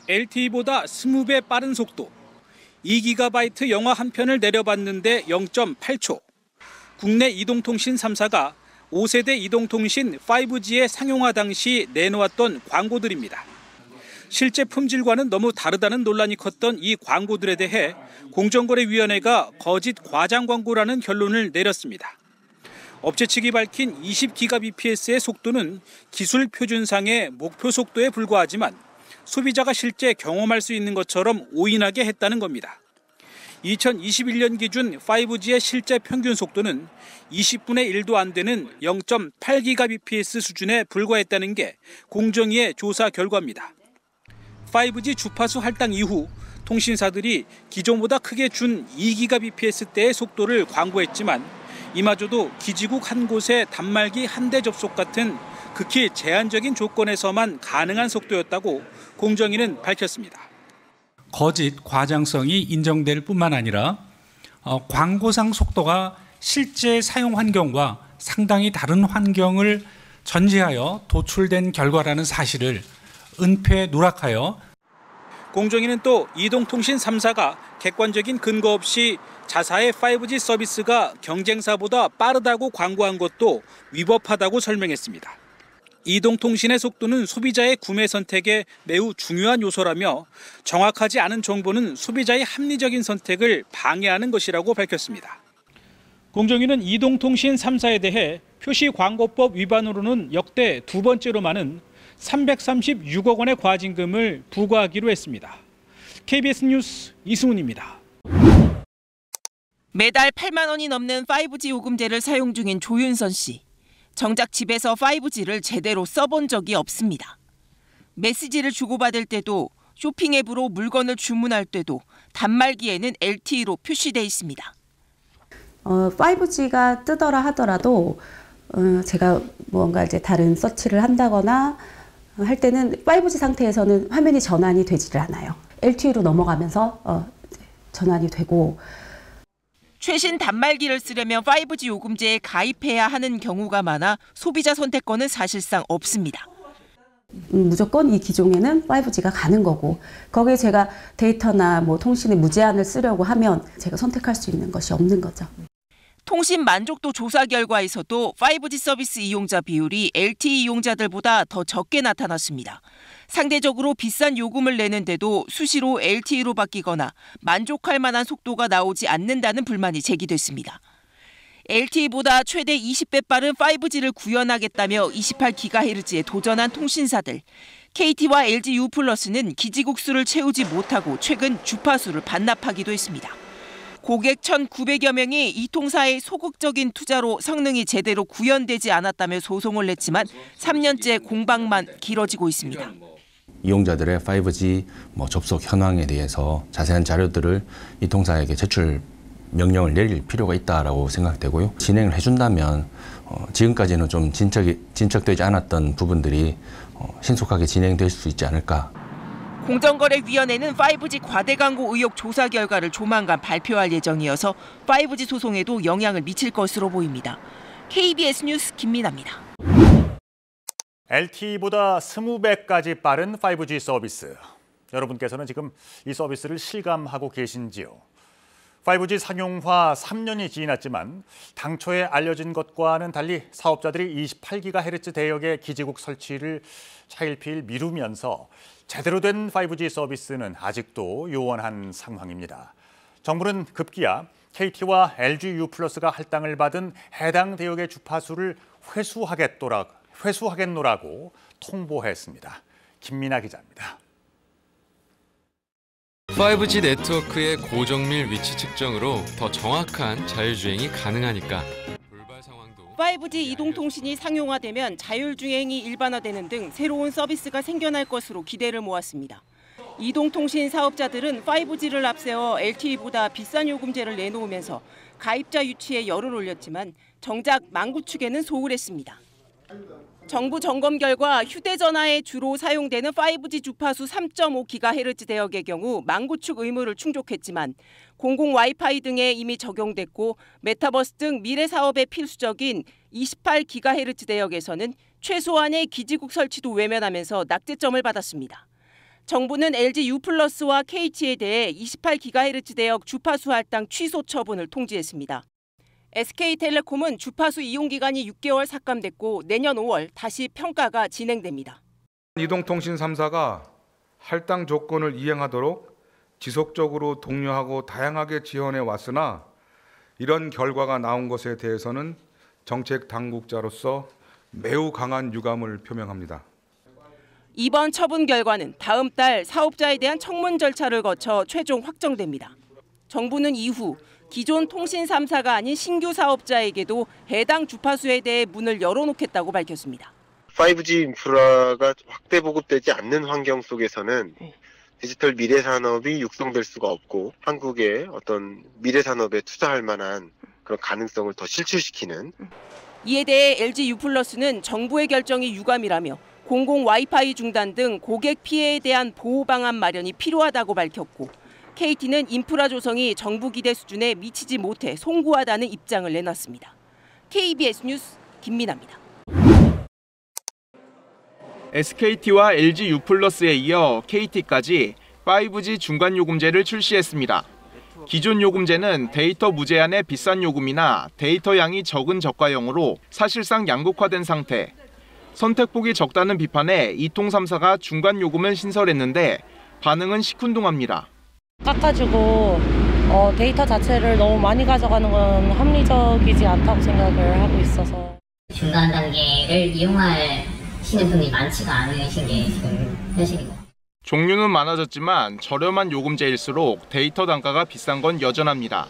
LTE보다 20배 빠른 속도, 2GB 영화 한 편을 내려봤는데 0.8초. 국내 이동통신 3사가 5세대 이동통신 5G의 상용화 당시 내놓았던 광고들입니다. 실제 품질과는 너무 다르다는 논란이 컸던 이 광고들에 대해 공정거래위원회가 거짓 과장 광고라는 결론을 내렸습니다. 업체 측이 밝힌 20GBps의 속도는 기술 표준상의 목표 속도에 불과하지만 소비자가 실제 경험할 수 있는 것처럼 오인하게 했다는 겁니다. 2021년 기준 5G의 실제 평균 속도는 20분의 1도 안 되는 0.8GBps 수준에 불과했다는 게 공정위의 조사 결과입니다. 5G 주파수 할당 이후 통신사들이 기존보다 크게 준 2GBps대의 속도를 광고했지만 이마저도 기지국 한 곳에 단말기 한 대 접속 같은 극히 제한적인 조건에서만 가능한 속도였다고 공정위는 밝혔습니다. 거짓 과장성이 인정될 뿐만 아니라 광고상 속도가 실제 사용 환경과 상당히 다른 환경을 전제하여 도출된 결과라는 사실을 은폐 누락하여 공정위는 또 이동통신 3사가 객관적인 근거 없이 자사의 5G 서비스가 경쟁사보다 빠르다고 광고한 것도 위법하다고 설명했습니다. 이동통신의 속도는 소비자의 구매 선택에 매우 중요한 요소라며 정확하지 않은 정보는 소비자의 합리적인 선택을 방해하는 것이라고 밝혔습니다. 공정위는 이동통신 3사에 대해 표시광고법 위반으로는 역대 두 번째로 많은 336억 원의 과징금을 부과하기로 했습니다. KBS 뉴스 이승훈입니다. 매달 8만 원이 넘는 5G 요금제를 사용 중인 조윤선 씨. 정작 집에서 5G를 제대로 써본 적이 없습니다. 메시지를 주고받을 때도 쇼핑 앱으로 물건을 주문할 때도 단말기에는 LTE로 표시돼 있습니다. 5G가 뜨더라 하더라도 제가 뭔가 이제 다른 서치를 한다거나 할 때는 5G 상태에서는 화면이 전환이 되지를 않아요. LTE로 넘어가면서 전환이 되고. 최신 단말기를 쓰려면 5G 요금제에 가입해야 하는 경우가 많아 소비자 선택권은 사실상 없습니다. 무조건 이 기종에는 5G가 가는 거고 거기에 제가 데이터나 통신의 무제한을 쓰려고 하면 제가 선택할 수 있는 것이 없는 거죠. 통신 만족도 조사 결과에서도 5G 서비스 이용자 비율이 LTE 이용자들보다 더 적게 나타났습니다. 상대적으로 비싼 요금을 내는데도 수시로 LTE로 바뀌거나 만족할 만한 속도가 나오지 않는다는 불만이 제기됐습니다. LTE보다 최대 20배 빠른 5G를 구현하겠다며 28GHz에 도전한 통신사들. KT와 LGU+는 기지국 수를 채우지 못하고 최근 주파수를 반납하기도 했습니다. 고객 1,900여 명이 이 통사의 소극적인 투자로 성능이 제대로 구현되지 않았다며 소송을 냈지만 3년째 공방만 길어지고 있습니다. 이용자들의 5G 접속 현황에 대해서 자세한 자료들을 이 통사에게 제출 명령을 내릴 필요가 있다고 생각되고요. 진행을 해준다면 지금까지는 좀 진척되지 않았던 부분들이 신속하게 진행될 수 있지 않을까. 공정거래위원회는 5G 과대 광고 의혹 조사 결과를 조만간 발표할 예정이어서 5G 소송에도 영향을 미칠 것으로 보입니다. KBS 뉴스 김민아입니다. LTE보다 20배까지 빠른 5G 서비스. 여러분께서는 지금 이 서비스를 실감하고 계신지요? 5G 상용화 3년이 지났지만 당초에 알려진 것과는 달리 사업자들이 28GHz 대역의 기지국 설치를 차일피일 미루면서 제대로 된 5G 서비스는 아직도 요원한 상황입니다. 정부는 급기야 KT와 LGU+가 할당을 받은 해당 대역의 주파수를 회수하겠노라고 통보했습니다. 김민아 기자입니다. 5G 네트워크의 고정밀 위치 측정으로 더 정확한 자율주행이 가능하니까. 5G 이동통신이 상용화되면 자율주행이 일반화되는 등 새로운 서비스가 생겨날 것으로 기대를 모았습니다. 이동통신 사업자들은 5G를 앞세워 LTE보다 비싼 요금제를 내놓으면서 가입자 유치에 열을 올렸지만 정작 망구 측에는 소홀했습니다. 정부 점검 결과 휴대전화에 주로 사용되는 5G 주파수 3.5GHz 대역의 경우 망구축 의무를 충족했지만 공공 와이파이 등에 이미 적용됐고 메타버스 등 미래 사업에 필수적인 28GHz 대역에서는 최소한의 기지국 설치도 외면하면서 낙제점을 받았습니다. 정부는 LG U+와 KT에 대해 28GHz 대역 주파수 할당 취소 처분을 통지했습니다. SK텔레콤은 주파수 이용 기간이 6개월 삭감됐고 내년 5월 다시 평가가 진행됩니다. 이동통신 3사가 할당 조건을 이행하도록 지속적으로 독려하고 다양하게 지원해 왔으나 이런 결과가 나온 것에 대해서는 정책 당국자로서 매우 강한 유감을 표명합니다. 이번 처분 결과는 다음 달 사업자에 대한 청문 절차를 거쳐 최종 확정됩니다. 정부는 이후 기존 통신 3사가 아닌 신규 사업자에게도 해당 주파수에 대해 문을 열어놓겠다고 밝혔습니다. 5G 인프라가 확대 보급되지 않는 환경 속에서는 디지털 미래 산업이 육성될 수가 없고 한국의 어떤 미래 산업에 투자할 만한 그런 가능성을 더 실추시키는. 이에 대해 LG U+는 정부의 결정이 유감이라며 공공 와이파이 중단 등 고객 피해에 대한 보호 방안 마련이 필요하다고 밝혔고 KT는 인프라 조성이 정부 기대 수준에 미치지 못해 송구하다는 입장을 내놨습니다. KBS 뉴스 김민아입니다. SKT와 LG U+에 이어 KT까지 5G 중간 요금제를 출시했습니다. 기존 요금제는 데이터 무제한의 비싼 요금이나 데이터 양이 적은 저가형으로 사실상 양극화된 상태. 선택폭이 적다는 비판에 이통 3사가 중간 요금을 신설했는데 반응은 시큰둥합니다. 깎아주고 데이터 자체를 너무 많이 가져가는 건 합리적이지 않다고 생각을 하고 있어서. 중간 단계를 이용하시는 분이 많지가 않으신 게 지금 현실이고. 종류는 많아졌지만 저렴한 요금제일수록 데이터 단가가 비싼 건 여전합니다.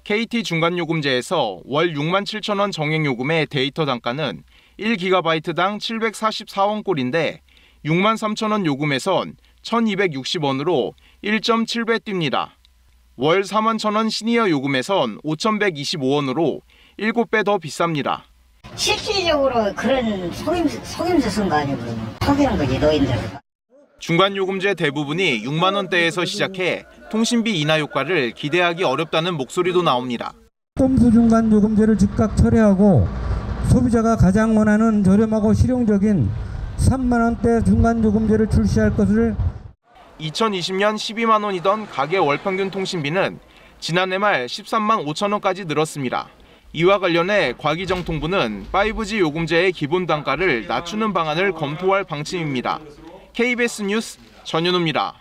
KT 중간 요금제에서 월 67,000원 정액 요금의 데이터 단가는 1GB당 744원꼴인데 63,000원 요금에선 1,260원으로 1.7배 뜁니다. 월 41,000원 시니어 요금에선 5,125원으로 7배 더 비쌉니다. 실질적으로 그런 속임수 쓴 거 아니고 속이는 거지 너희들. 중간 요금제 대부분이 6만 원대에서 시작해 통신비 인하 효과를 기대하기 어렵다는 목소리도 나옵니다. 꼼수 중간 요금제를 즉각 철회하고 소비자가 가장 원하는 저렴하고 실용적인 3만 원대 중간 요금제를 출시할 것을. 2020년 12만 원이던 가계 월평균 통신비는 지난해 말 13만 5천 원까지 늘었습니다. 이와 관련해 과기정통부는 5G 요금제의 기본 단가를 낮추는 방안을 검토할 방침입니다. KBS 뉴스 전윤우입니다.